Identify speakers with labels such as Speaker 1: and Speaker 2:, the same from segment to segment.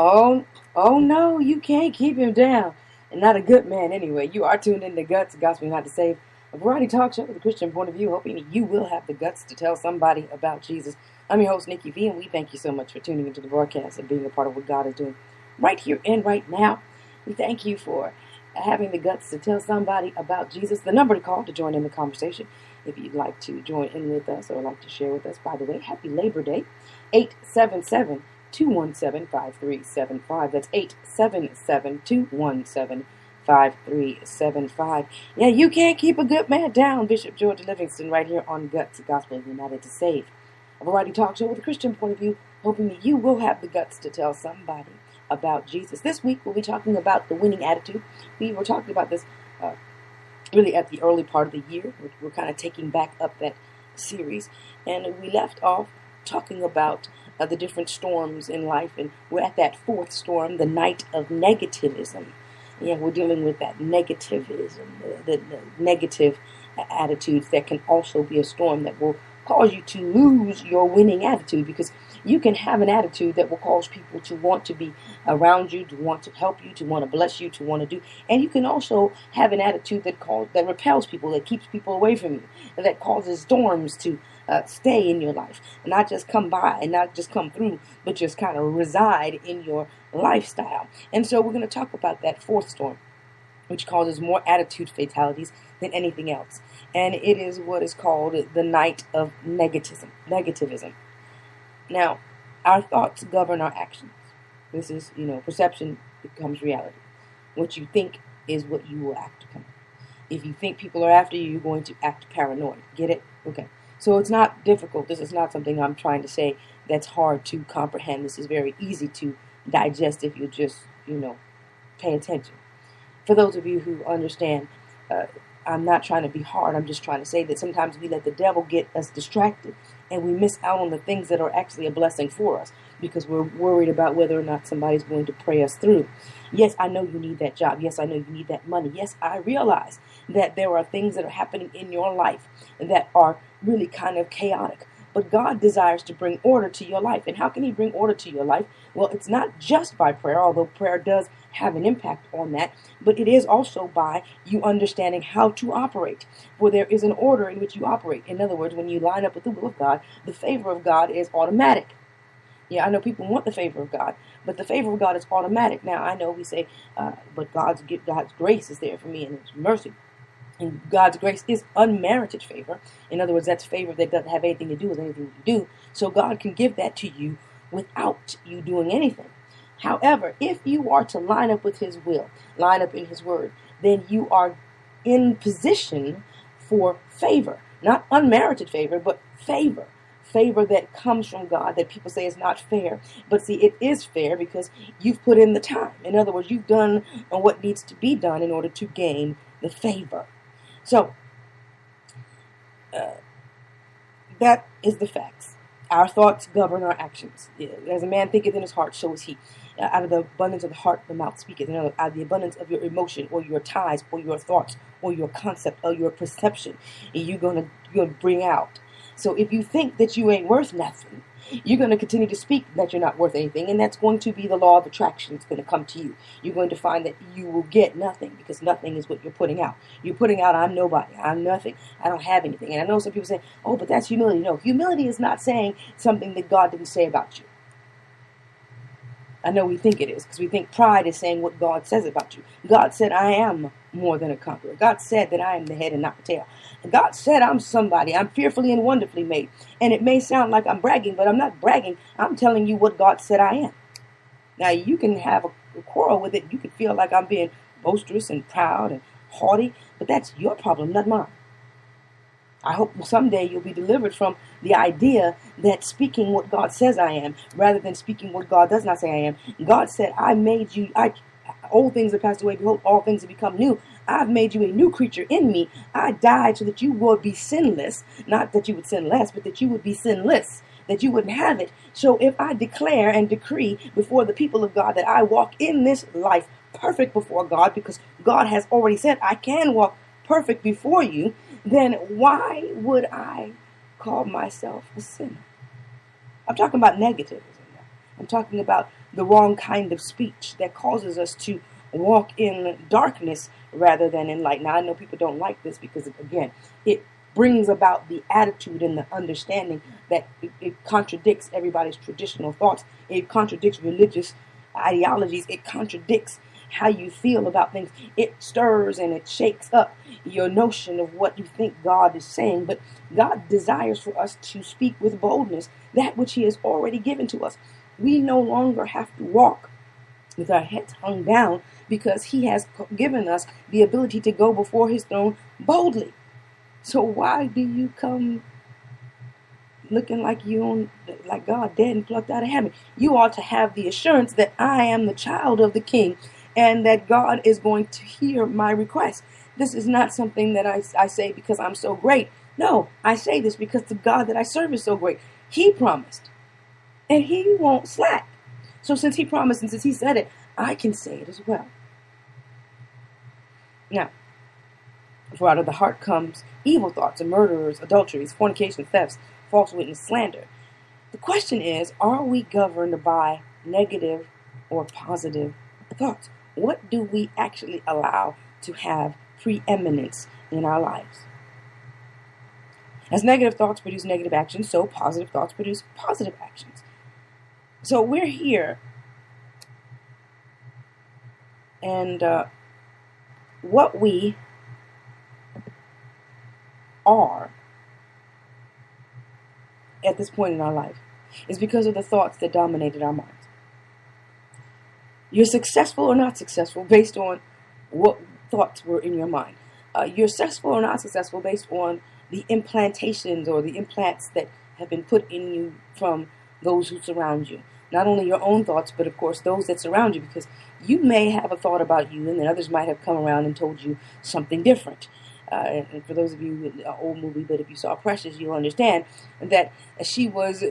Speaker 1: Oh, oh no, you can't keep him down. And not a good man anyway. You are tuned in to Guts, Gospel Not to Save, a variety talk show with a Christian point of view, hoping you will have the guts to tell somebody about Jesus. I'm your host, Nikki V, and we thank you so much for tuning into the broadcast and being a part of what God is doing right here and right now. We thank you for having the guts to tell somebody about Jesus. The number to call to join in the conversation, if you'd like to join in with us or like to share with us. By the way, happy Labor Day, 877 217-5375. That's 877-217-5375. Yeah, you can't keep a good man down. Bishop George Livingston right here on Guts, Gospel United to Save. A variety talk show with a Christian point of view, hoping that you will have the guts to tell somebody about Jesus. This week we'll be talking about the winning attitude. We were talking about this really at the early part of the year. We're kind of taking back up that series. And we left off talking about the different storms in life, and we're at that fourth storm, the night of negativism. Yeah, we're dealing with that negativism, the negative attitudes that can also be a storm that will cause you to lose your winning attitude, because you can have an attitude that will cause people to want to be around you, to want to help you, to want to bless you, to want to do. And you can also have an attitude that repels people, that keeps people away from you, and that causes storms to stay in your life, and not just come by and not just come through, but just kind of reside in your lifestyle. And so we're going to talk about that fourth storm, which causes more attitude fatalities than anything else. And it is what is called the night of negativism. Now, our thoughts govern our actions. This is, perception becomes reality. What you think is what you will act upon. If you think people are after you, you're going to act paranoid. Get it? Okay. So it's not difficult. This is not something I'm trying to say that's hard to comprehend. This is very easy to digest if you just, pay attention. For those of you who understand, I'm not trying to be hard. I'm just trying to say that sometimes we let the devil get us distracted, and we miss out on the things that are actually a blessing for us because we're worried about whether or not somebody's going to pray us through. Yes, I know you need that job. Yes, I know you need that money. Yes, I realize that there are things that are happening in your life that are really kind of chaotic. But God desires to bring order to your life. And how can He bring order to your life? Well, it's not just by prayer, although prayer does have an impact on that, but it is also by you understanding how to operate. For there is an order in which you operate. In other words, when you line up with the will of God, the favor of God is automatic. Yeah, I know people want the favor of God, but the favor of God is automatic. Now, I know we say, but God's grace is there for me and His mercy. And God's grace is unmerited favor. In other words, that's favor that doesn't have anything to do with anything you do. So God can give that to you without you doing anything. However, if you are to line up with His will, line up in His word, then you are in position for favor. Not unmerited favor, but favor. Favor that comes from God, that people say is not fair. But see, it is fair because you've put in the time. In other words, you've done what needs to be done in order to gain the favor. So, that is the facts. Our thoughts govern our actions. As a man thinketh in his heart, so is he. Out of the abundance of the heart, the mouth speaketh. In other words, out of the abundance of your emotion, or your ties, or your thoughts, or your concept, or your perception, you're gonna bring out. So if you think that you ain't worth nothing, you're going to continue to speak that you're not worth anything, and that's going to be the law of attraction. It's going to come to you. You're going to find that you will get nothing because nothing is what you're putting out. You're putting out, I'm nobody, I'm nothing, I don't have anything. And I know some people say, oh, but that's humility. No, humility is not saying something that God didn't say about you. I know we think it is, because we think pride is saying what God says about you. God said, I am more than a conqueror. God said that I am the head and not the tail. And God said I'm somebody. I'm fearfully and wonderfully made. And it may sound like I'm bragging, but I'm not bragging. I'm telling you what God said I am. Now, you can have a quarrel with it. You can feel like I'm being boisterous and proud and haughty, but that's your problem, not mine. I hope someday you'll be delivered from the idea that speaking what God says I am, rather than speaking what God does not say I am. God said, I made you, old things have passed away, behold, all things have become new. I've made you a new creature in me. I died so that you would be sinless, not that you would sin less, but that you would be sinless, that you wouldn't have it. So if I declare and decree before the people of God that I walk in this life perfect before God, because God has already said I can walk perfect before you, then why would I call myself a sinner? I'm talking about negativism now. I'm talking about the wrong kind of speech that causes us to walk in darkness rather than in light. Now, I know people don't like this because, again, it brings about the attitude and the understanding that it contradicts everybody's traditional thoughts. It contradicts religious ideologies. It contradicts how you feel about things. It stirs and it shakes up your notion of what you think God is saying. But God desires for us to speak with boldness that which He has already given to us. We no longer have to walk with our heads hung down because He has given us the ability to go before His throne boldly. So why do you come looking like like God dead and plucked out of heaven? You ought to have the assurance that I am the child of the King and that God is going to hear my request. This is not something that I say because I'm so great. No, I say this because the God that I serve is so great. He promised, and He won't slack. So since He promised and since He said it, I can say it as well. Now, for out of the heart comes evil thoughts, and murderers, adulteries, fornication, thefts, false witness, slander. The question is, are we governed by negative or positive thoughts? What do we actually allow to have preeminence in our lives? As negative thoughts produce negative actions, so positive thoughts produce positive actions. So we're here, and what we are at this point in our life is because of the thoughts that dominated our minds. You're successful or not successful based on what thoughts were in your mind. You're successful or not successful based on the implantations or the implants that have been put in you from those who surround you. Not only your own thoughts, but of course those that surround you, because you may have a thought about you and then others might have come around and told you something different. And for those of you in the old movie, but if you saw Precious, you'll understand that she was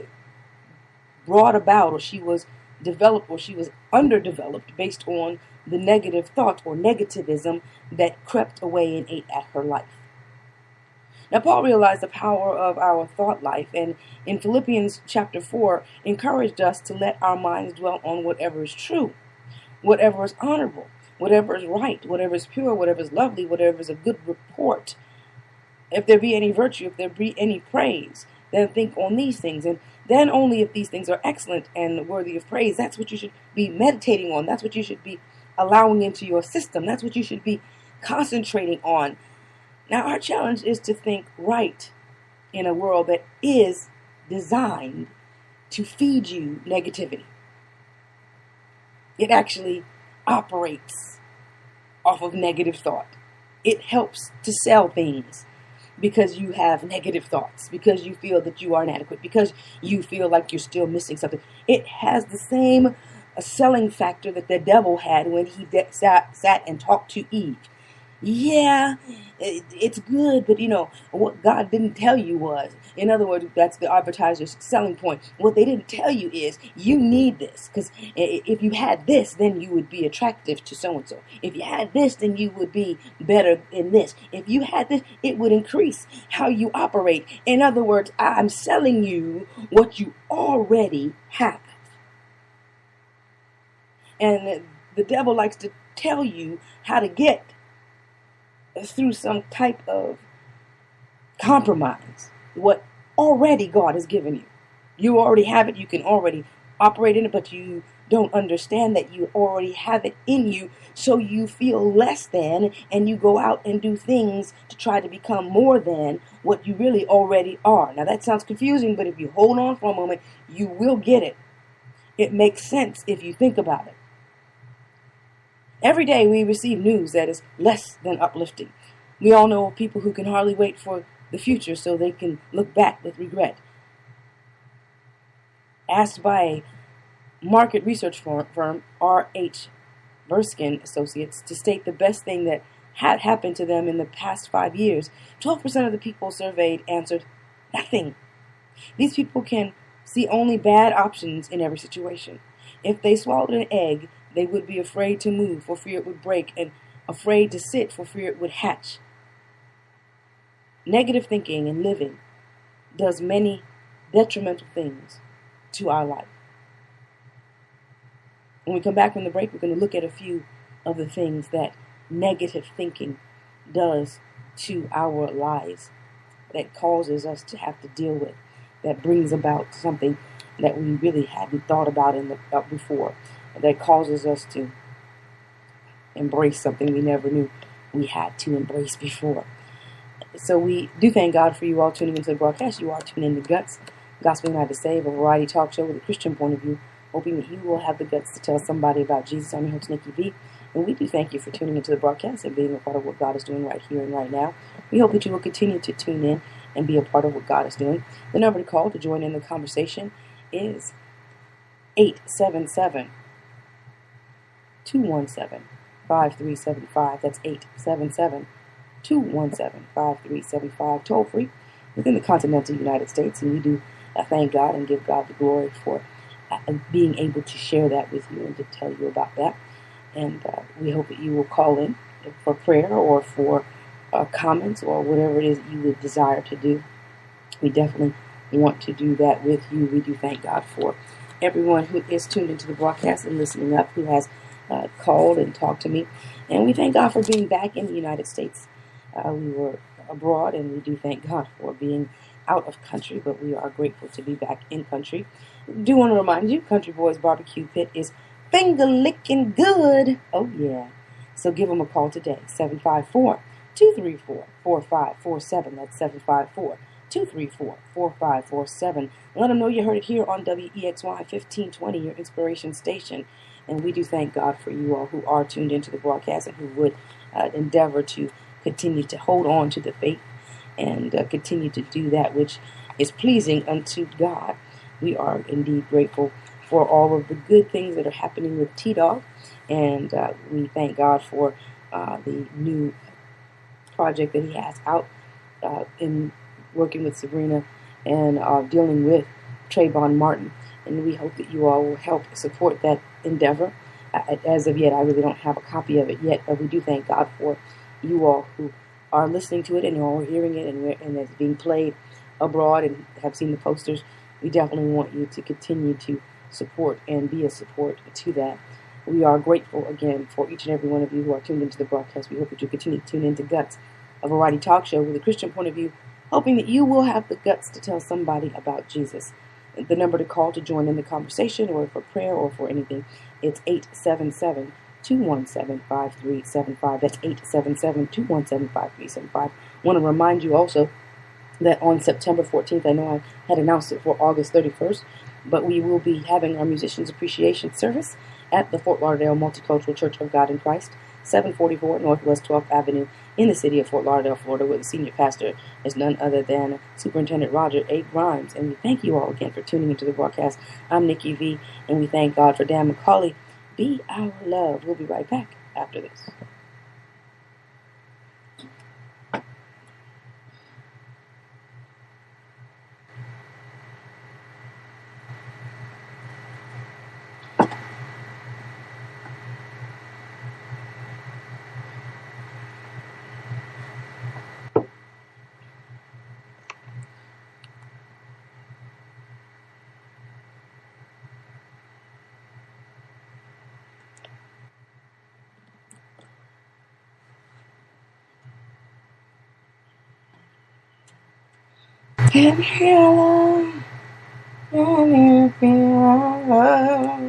Speaker 1: brought about, or she was developed, or she was underdeveloped based on the negative thought or negativism that crept away and ate at her life. Now, Paul realized the power of our thought life, and in Philippians chapter 4, encouraged us to let our minds dwell on whatever is true, whatever is honorable, whatever is right, whatever is pure, whatever is lovely, whatever is a good report. If there be any virtue, if there be any praise, then think on these things. And then only if these things are excellent and worthy of praise, that's what you should be meditating on. That's what you should be allowing into your system. That's what you should be concentrating on. Now, our challenge is to think right in a world that is designed to feed you negativity. It actually operates off of negative thought. It helps to sell things because you have negative thoughts, because you feel that you are inadequate, because you feel like you're still missing something. It has the same selling factor that the devil had when he sat and talked to Eve. Yeah, it's good, but what God didn't tell you was, in other words, that's the advertiser's selling point. What they didn't tell you is, you need this, because if you had this, then you would be attractive to so-and-so. If you had this, then you would be better in this. If you had this, it would increase how you operate. In other words, I'm selling you what you already have. And the devil likes to tell you how to get through some type of compromise what already God has given you. You already have it. You can already operate in it, but you don't understand that you already have it in you, so you feel less than, and you go out and do things to try to become more than what you really already are. Now, that sounds confusing, but if you hold on for a moment, you will get it. It makes sense if you think about it. Every day we receive news that is less than uplifting. We all know people who can hardly wait for the future so they can look back with regret. Asked by a market research firm, R.H. Burskin Associates, to state the best thing that had happened to them in the past 5 years, 12% of the people surveyed answered nothing. These people can see only bad options in every situation. If they swallowed an egg, they would be afraid to move for fear it would break, and afraid to sit for fear it would hatch. Negative thinking and living does many detrimental things to our life. When we come back from the break, we're going to look at a few of the things that negative thinking does to our lives, that causes us to have to deal with, that brings about something that we really hadn't thought about before, that causes us to embrace something we never knew we had to embrace before. So we do thank God for you all tuning into the broadcast. You are tuning in to Guts, Gospel United to Save, a variety talk show with a Christian point of view, hoping that you will have the guts to tell somebody about Jesus. I'm your host, Nikki V, and we do thank you for tuning into the broadcast and being a part of what God is doing right here and right now. We hope that you will continue to tune in and be a part of what God is doing. The number to call to join in the conversation is 877-217-5375. That's 877-217-5375, toll free within the continental United States. And we do thank God and give God the glory for being able to share that with you and to tell you about that. And we hope that you will call in for prayer or for comments or whatever it is that you would desire to do. We definitely want to do that with you. We do thank God for everyone who is tuned into the broadcast and listening up, who has called and talked to me. And we thank God for being back in the United States. We were abroad, and we do thank God for being out of country, but we are grateful to be back in country. Do want to remind you, Country Boys Barbecue Pit is finger-licking good. Oh, yeah. So give them a call today, 754-234-4547. That's 754-234-4547. Let them know you heard it here on WEXY 1520, your inspiration station. And we do thank God for you all who are tuned into the broadcast and who would endeavor to continue to hold on to the faith and continue to do that which is pleasing unto God. We are indeed grateful for all of the good things that are happening with T-Dog, and we thank God for the new project that he has out in working with Sabrina and dealing with Trayvon Martin. And we hope that you all will help support that endeavor. As of yet, I really don't have a copy of it yet, but we do thank God for you all who are listening to it and are hearing it and it's being played abroad and have seen the posters. We definitely want you to continue to support and be a support to that. We are grateful again for each and every one of you who are tuned into the broadcast. We hope that you continue to tune into Guts, a variety talk show with a Christian point of view, hoping that you will have the guts to tell somebody about Jesus. The number to call to join in the conversation or for prayer or for anything, it's 877-217-5375. That's 877-217-5375. I want to remind you also that on September 14th, I know I had announced it for August 31st, but we will be having our Musicians Appreciation Service at the Fort Lauderdale Multicultural Church of God in Christ, 744 Northwest 12th Avenue in the city of Fort Lauderdale, Florida, where the senior pastor is none other than Superintendent Roger A. Grimes. And we thank you all again for tuning into the broadcast. I'm Nikki V, and we thank God for Dan McCauley. Be our love. We'll be right back after this. Can you feel love?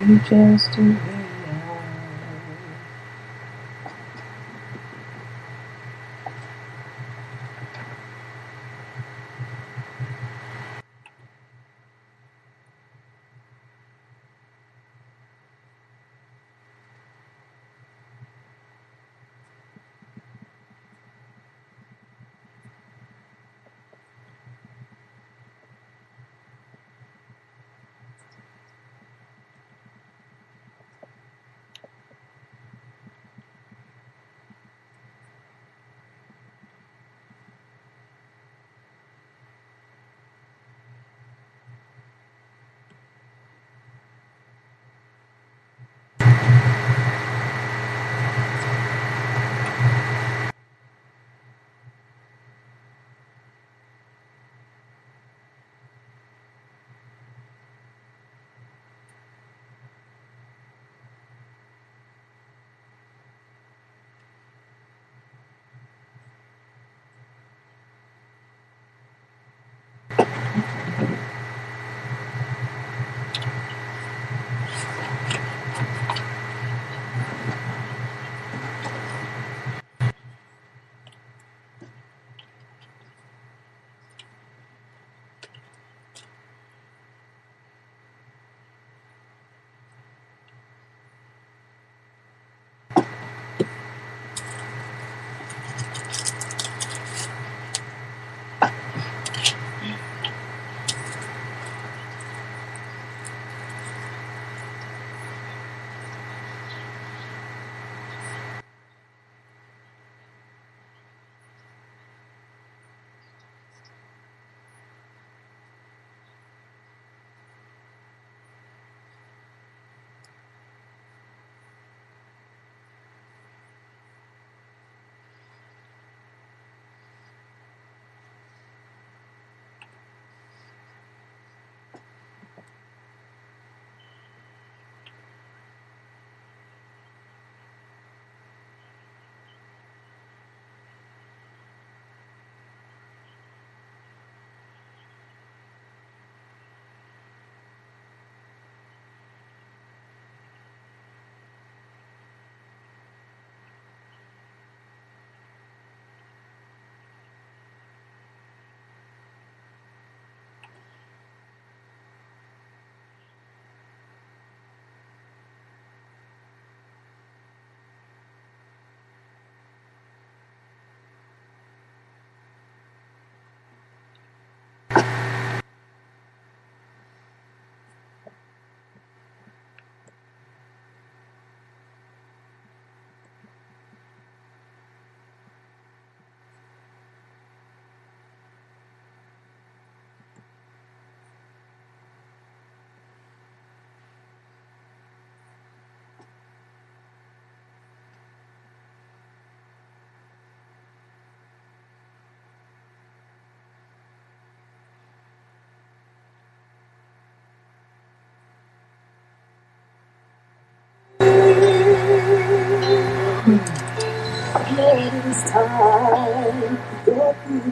Speaker 1: You just do it.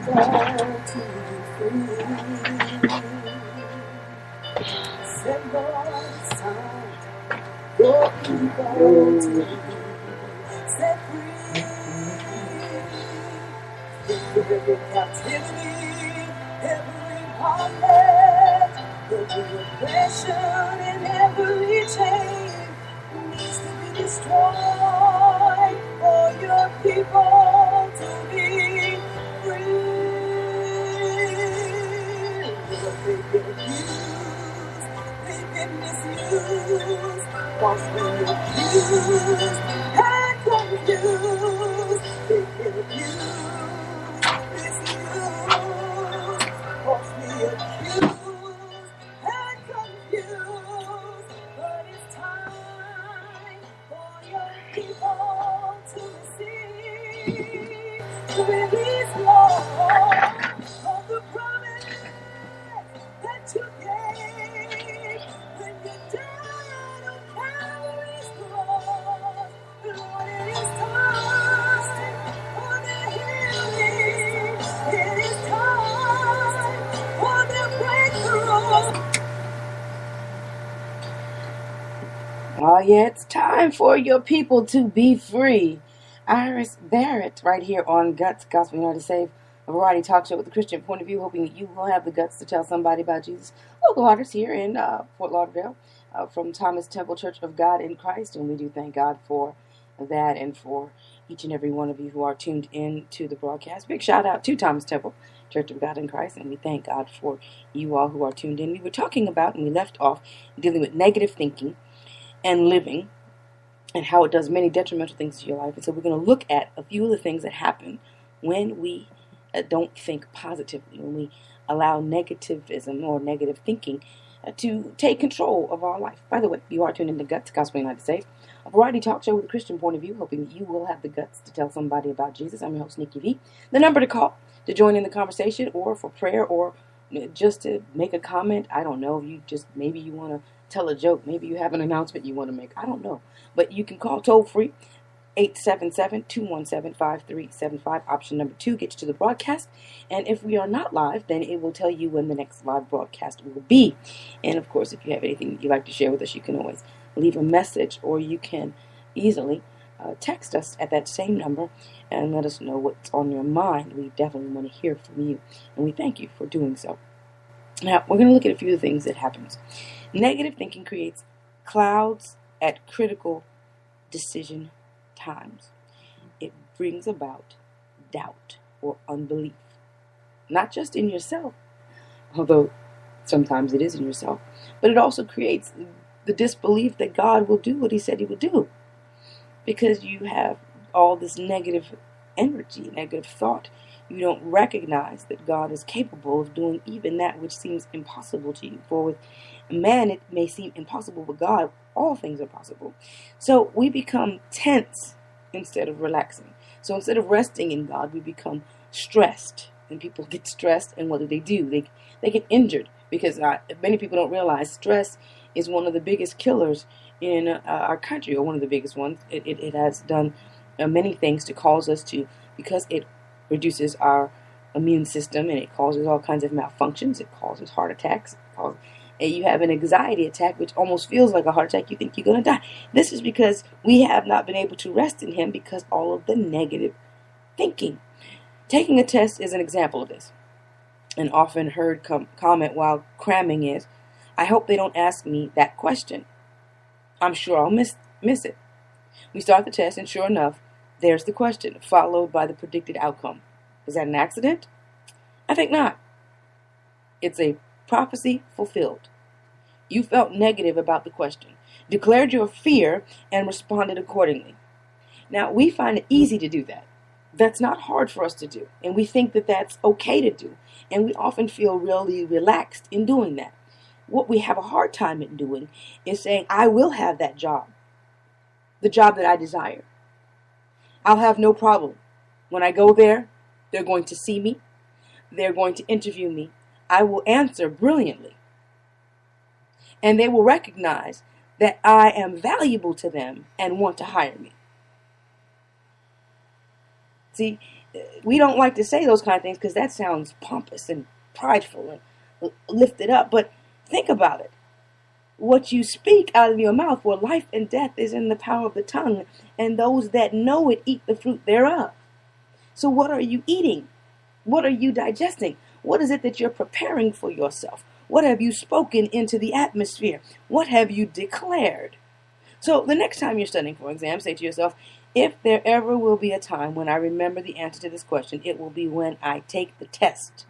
Speaker 1: to be free. Said Lord, it's time for people to be set free. Every captivity, every bondage, every oppression, and every chain needs to be destroyed for your people to be free. But they've been abused, they've been misused, falsely accused and confused. They've been abused, misused, falsely accused and confused. But it's time for your people to receive, to release Lord of the promise that you gave when you died on Calvary's cross. Lord, it is time for the healing. It is time for the breakthrough. Oh, yeah, it's time for your people to be free. Iris Barrett, right here on Guts, Gospel United Save, a variety talk show with a Christian point of view, hoping that you will have the guts to tell somebody about Jesus. Local artists here in Fort Lauderdale from Thomas Temple Church of God in Christ, and we do thank God for that and for each and every one of you who are tuned in to the broadcast. Big shout out to Thomas Temple Church of God in Christ, and we thank God for you all who are tuned in. We were talking about, and we left off, dealing with negative thinking and living, and how it does many detrimental things to your life. And so we're going to look at a few of the things that happen when we don't think positively, when we allow negativism or negative thinking to take control of our life. By the way, you are tuned into Guts, Gospel United States, a variety talk show with a Christian point of view, hoping that you will have the guts to tell somebody about Jesus. I'm your host, Nikki V. The number to call to join in the conversation, or for prayer, or just to make a comment. I don't know. Maybe you want to tell a joke. Maybe you have an announcement you want to make. I don't know. But you can call toll free 877-217-5375. Option number 2 gets you to the broadcast. And if we are not live, then it will tell you when the next live broadcast will be. And of course, if you have anything that you'd like to share with us, you can always leave a message, or you can easily text us at that same number and let us know what's on your mind. We definitely want to hear from you, and we thank you for doing so. Now, we're going to look at a few of the things that happens. Negative thinking creates clouds at critical decision times. It brings about doubt or unbelief, not just in yourself, although sometimes it is in yourself, but it also creates the disbelief that God will do what he said he would do, because you have all this negative energy, negative thought. You don't recognize that God is capable of doing even that which seems impossible to you. For with man it may seem impossible, but God, all things are possible. So we become tense instead of relaxing. So instead of resting in God, we become stressed. And people get stressed, and what do? They get injured, because many people don't realize stress is one of the biggest killers in our country, or one of the biggest ones. It has done many things to cause us to, because it reduces our immune system, and it causes all kinds of malfunctions. It causes heart attacks. And you have an anxiety attack, which almost feels like a heart attack. You think you're going to die. This is because we have not been able to rest in him, because all of the negative thinking. Taking a test is an example of this. An often heard comment while cramming is, I hope they don't ask me that question. I'm sure I'll miss it. We start the test, and sure enough, there's the question, followed by the predicted outcome. Was that an accident? I think not. It's a prophecy fulfilled. You felt negative about the question, declared your fear, and responded accordingly. Now, we find it easy to do that. That's not hard for us to do, and we think that that's okay to do, and we often feel really relaxed in doing that. What we have a hard time in doing is saying, I will have that job, the job that I desire. I'll have no problem. When I go there, they're going to see me. They're going to interview me. I will answer brilliantly. And they will recognize that I am valuable to them and want to hire me. See, We don't like to say those kind of things because that sounds pompous and prideful and lifted up. But think about it. What you speak out of your mouth, for life and death is in the power of the tongue, and those that know it eat the fruit thereof. So what are you eating? What are you digesting? What is it that you're preparing for yourself? What have you spoken into the atmosphere? What have you declared? So the next time you're studying for exam, say to yourself, if there ever will be a time when I remember the answer to this question, it will be when I take the test.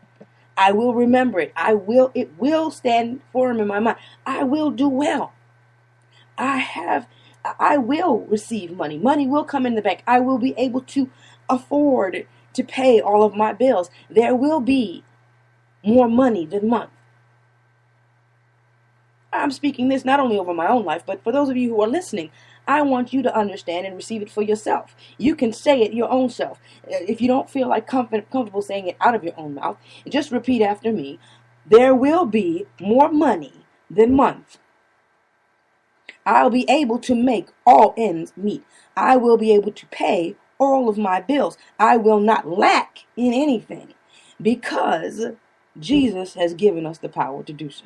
Speaker 1: I will remember it. It will stand firm in my mind. I will do well. I will receive money. Money will come in the bank. I will be able to afford to pay all of my bills. There will be more money than month. I'm speaking this not only over my own life, but for those of you who are listening, I want you to understand and receive it for yourself. You can say it your own self. If you don't feel like comfortable saying it out of your own mouth, just repeat after me. There will be more money than month. I'll be able to make all ends meet. I will be able to pay all of my bills. I will not lack in anything because Jesus has given us the power to do so.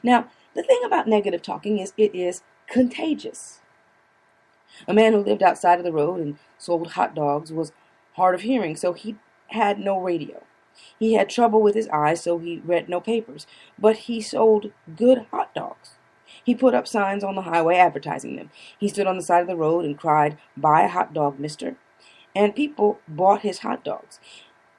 Speaker 1: Now, the thing about negative talking is it is contagious. A man who lived outside of the road and sold hot dogs was hard of hearing, so he had no radio. He had trouble with his eyes, so he read no papers, but he sold good hot dogs. He put up signs on the highway advertising them. He stood on the side of the road and cried, "Buy a hot dog, mister." And people bought his hot dogs.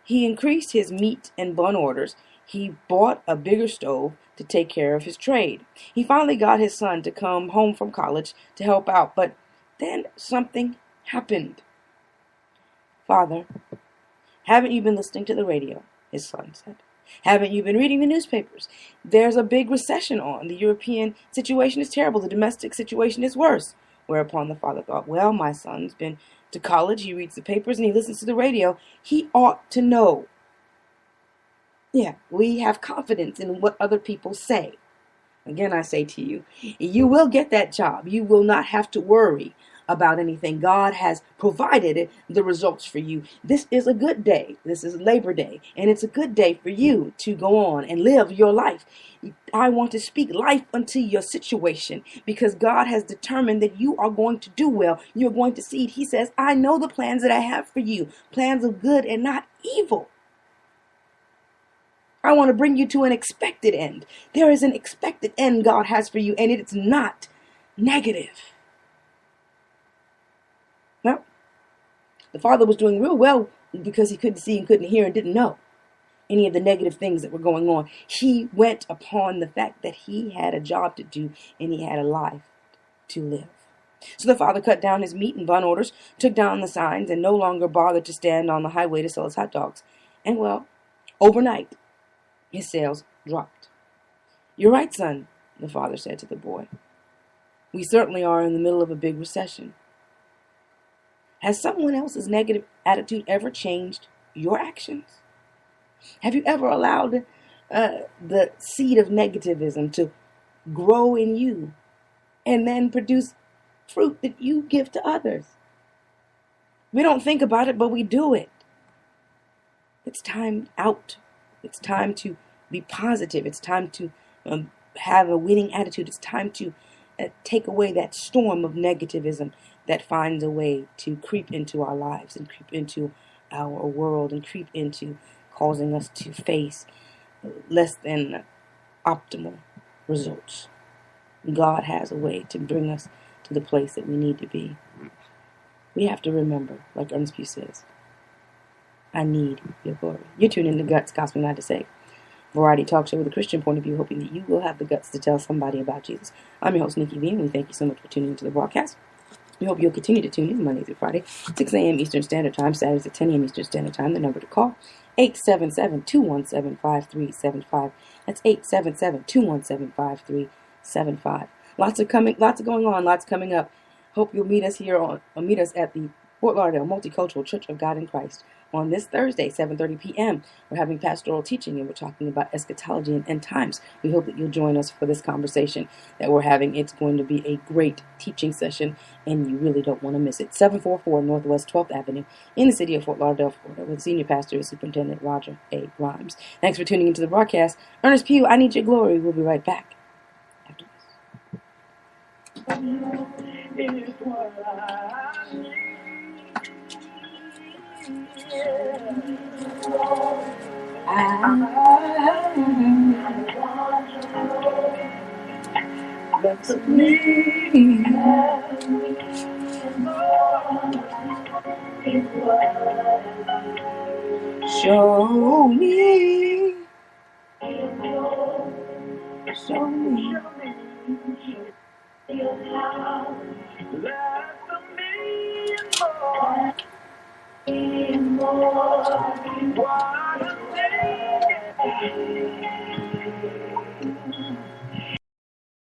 Speaker 1: He increased his meat and bun orders. He bought a bigger stove to take care of his trade. He finally got his son to come home from college to help out, but then something happened. "Father, haven't you been listening to the radio?" his son said. "Haven't you been reading the newspapers? There's a big recession on. The European situation is terrible. The domestic situation is worse." Whereupon the father thought, well, my son's been to college, he reads the papers, and he listens to the radio. He ought to know. Yeah, we have confidence in what other people say. Again, I say to you, you will get that job. You will not have to worry about anything. God has provided the results for you. This is a good day. This is Labor Day, and it's a good day for you to go on and live your life. I want to speak life unto your situation because God has determined that you are going to do well. You're going to succeed. He says, I know the plans that I have for you, plans of good and not evil. I want to bring you to an expected end. There is an expected end God has for you, and it's not negative. Well, the father was doing real well because he couldn't see and couldn't hear and didn't know any of the negative things that were going on. He went upon the fact that he had a job to do and he had a life to live. So the father cut down his meat and bun orders, took down the signs, and no longer bothered to stand on the highway to sell his hot dogs. And well, overnight, his sales dropped. You're right, son, the father said to the boy. We certainly are in the middle of a big recession. Has someone else's negative attitude ever changed your actions? Have you ever allowed the seed of negativism to grow in you and then produce fruit that you give to others? We don't think about it, but we do it. It's time out. It's time to be positive. It's time to have a winning attitude. It's time to take away that storm of negativism that finds a way to creep into our lives and creep into our world and creep into causing us to face less than optimal results. God has a way to bring us to the place that we need to be. We have to remember, like Ernest Pugh says, I need your glory. You're tuned in to Guts, Gospel Not to Save. Variety talk show with a Christian point of view, hoping that you will have the guts to tell somebody about Jesus. I'm your host, Nikki V, and we thank you so much for tuning into the broadcast. We hope you'll continue to tune in Monday through Friday, 6 a.m. Eastern Standard Time, Saturdays at 10 a.m. Eastern Standard Time. The number to call, 877-217-5375. That's 877-217-5375. Lots going on, lots coming up. Hope you'll meet us at the Fort Lauderdale Multicultural Church of God in Christ. On this Thursday, 7:30 p.m., we're having pastoral teaching, and we're talking about eschatology and end times. We hope that you'll join us for this conversation that we're having. It's going to be a great teaching session, and you really don't want to miss it. 744 Northwest 12th Avenue in the city of Fort Lauderdale, Florida, with senior pastor is Superintendent Roger A. Grimes. Thanks for tuning into the broadcast. Ernest Pugh, I Need Your Glory. We'll be right back after this. Show me. Show me.